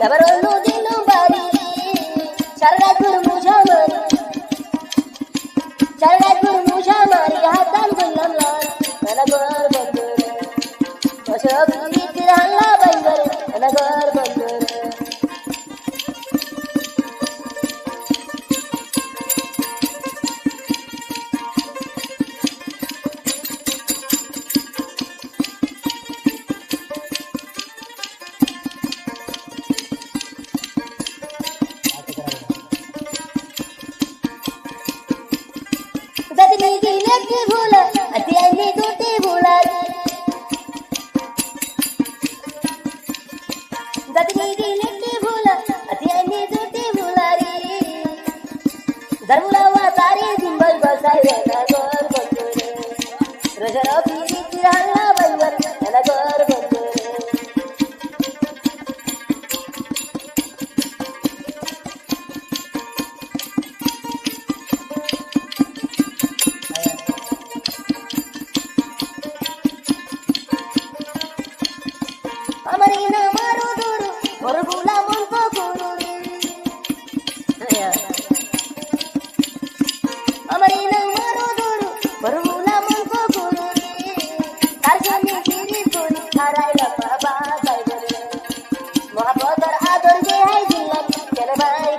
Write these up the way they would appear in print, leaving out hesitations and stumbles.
এবার অন্য দিল বাড়ি সারা রাত মুছা মারি সারা রাত মুছা মারি হাতান করলাম লাল এনা ঘর বন্ধরে সব বিচির হাল্লা বন্ধরে এনা ঘর বন্ধরে गदनी की लगी भूला अतियानी टूटी भूला गदनी की लगी भूला अतियानी टूटी भूला रे धर्मला वा तारी दिंबल बसाई रे नगर बंदरे रजरा पीरी तिरहला बंदर नगर बंदरे हमारी ना मारो दूर और बुला मन को गुरु हमारी ना मारो दूर और बुला मन को गुरु कारखाने तेरी गोली हराई लपा बाबाई बने मोहब्बत और आदर जे है जिल्लत चले भाई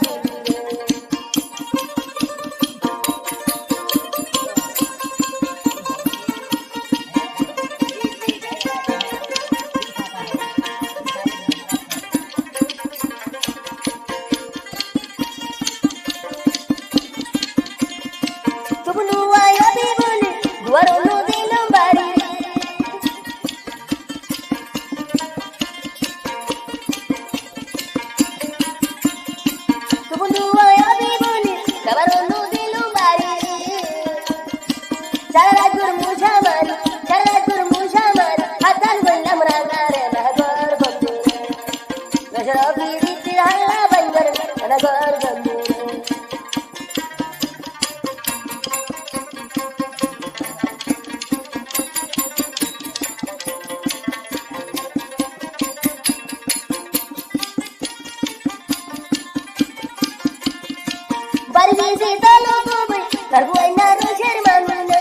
Barisi talo boy, karbuai naru shermanuna.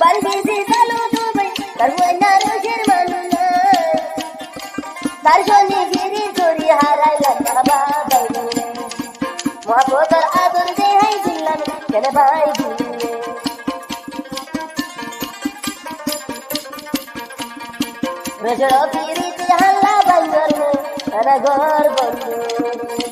Barisi talo boy, karbuai naru shermanuna. Darshoni giri chori harai lata babai bune. Mohabbatar ador de hai dillan kene bhai bune. Rajara piri te halla bandar ana ghar bandar